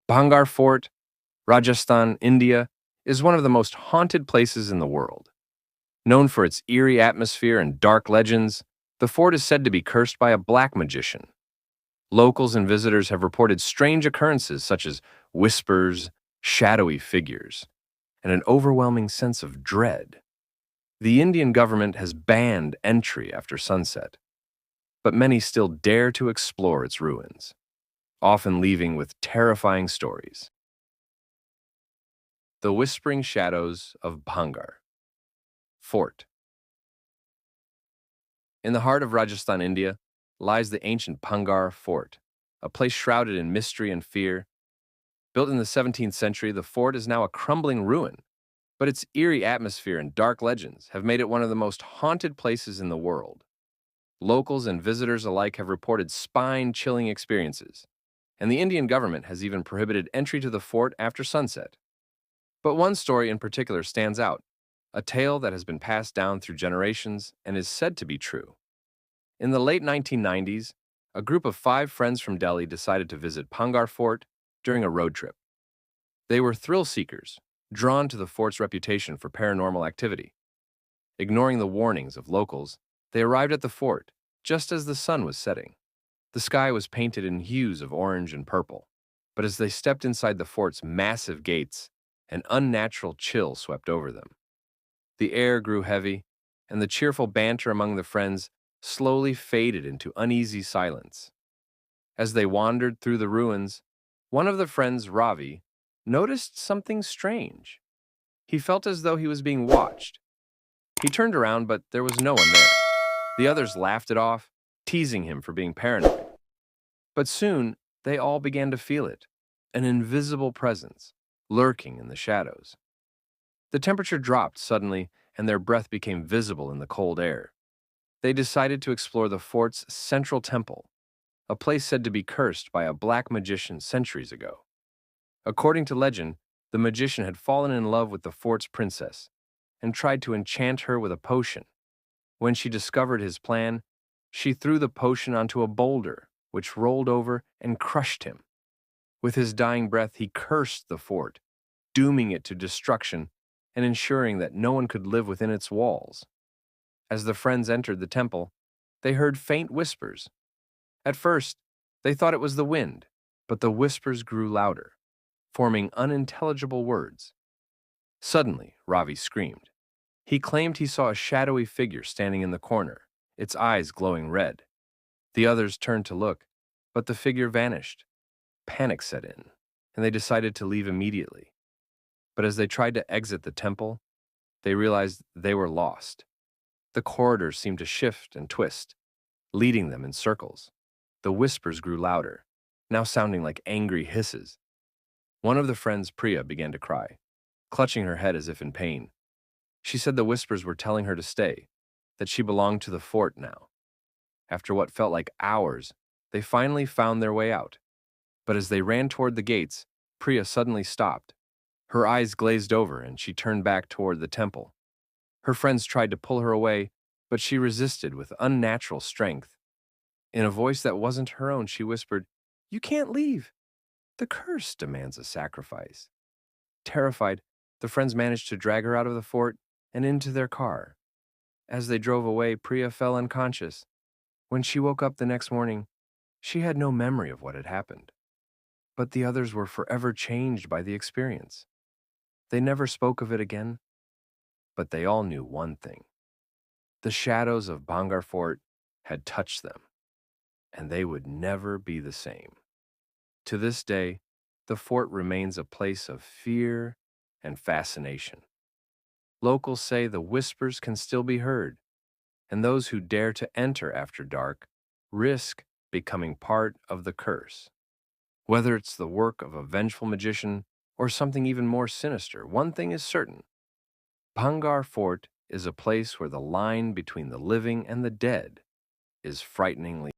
Bhangar Fort, Rajasthan, India, is one of the most haunted places in the world. Known for its eerie atmosphere and dark legends, the fort is said to be cursed by a black magician. Locals and visitors have reported strange occurrences such as whispers, shadowy figures, and an overwhelming sense of dread. The Indian government has banned entry after sunset, but many still dare to explore its ruins, often leaving with terrifying stories. The Whispering Shadows of Bhangar Fort. In the heart of Rajasthan, India, lies the ancient Bhangar Fort, a place shrouded in mystery and fear. Built in the 17th century, the fort is now a crumbling ruin, but its eerie atmosphere and dark legends have made it one of the most haunted places in the world. Locals and visitors alike have reported spine-chilling experiences, and the Indian government has even prohibited entry to the fort after sunset. But one story in particular stands out, a tale that has been passed down through generations and is said to be true. In the late 1990s, a group of 5 friends from Delhi decided to visit Bhangar Fort during a road trip. They were thrill seekers, drawn to the fort's reputation for paranormal activity. Ignoring the warnings of locals, they arrived at the fort just as the sun was setting. The sky was painted in hues of orange and purple, but as they stepped inside the fort's massive gates, an unnatural chill swept over them. The air grew heavy, and the cheerful banter among the friends slowly faded into uneasy silence. As they wandered through the ruins, one of the friends, Ravi, noticed something strange. He felt as though he was being watched. He turned around, but there was no one there. The others laughed it off, teasing him for being paranoid. But soon, they all began to feel it, an invisible presence, lurking in the shadows. The temperature dropped suddenly, and their breath became visible in the cold air. They decided to explore the fort's central temple, a place said to be cursed by a black magician centuries ago. According to legend, the magician had fallen in love with the fort's princess and tried to enchant her with a potion. When she discovered his plan, she threw the potion onto a boulder, which rolled over and crushed him. With his dying breath, he cursed the fort, dooming it to destruction and ensuring that no one could live within its walls. As the friends entered the temple, they heard faint whispers. At first, they thought it was the wind, but the whispers grew louder, forming unintelligible words. Suddenly, Ravi screamed. He claimed he saw a shadowy figure standing in the corner, its eyes glowing red. The others turned to look, but the figure vanished. Panic set in, and they decided to leave immediately. But as they tried to exit the temple, they realized they were lost. The corridors seemed to shift and twist, leading them in circles. The whispers grew louder, now sounding like angry hisses. One of the friends, Priya, began to cry, clutching her head as if in pain. She said the whispers were telling her to stay, that she belonged to the fort now. After what felt like hours, they finally found their way out. But as they ran toward the gates, Priya suddenly stopped. Her eyes glazed over and she turned back toward the temple. Her friends tried to pull her away, but she resisted with unnatural strength. In a voice that wasn't her own, she whispered, "You can't leave. The curse demands a sacrifice." Terrified, the friends managed to drag her out of the fort and into their car. As they drove away, Priya fell unconscious. When she woke up the next morning, she had no memory of what had happened. But the others were forever changed by the experience. They never spoke of it again, but they all knew one thing. The shadows of Bhangar Fort had touched them, and they would never be the same. To this day, the fort remains a place of fear and fascination. Locals say the whispers can still be heard, and those who dare to enter after dark risk becoming part of the curse. Whether it's the work of a vengeful magician or something even more sinister, one thing is certain. Bhangar Fort is a place where the line between the living and the dead is frighteningly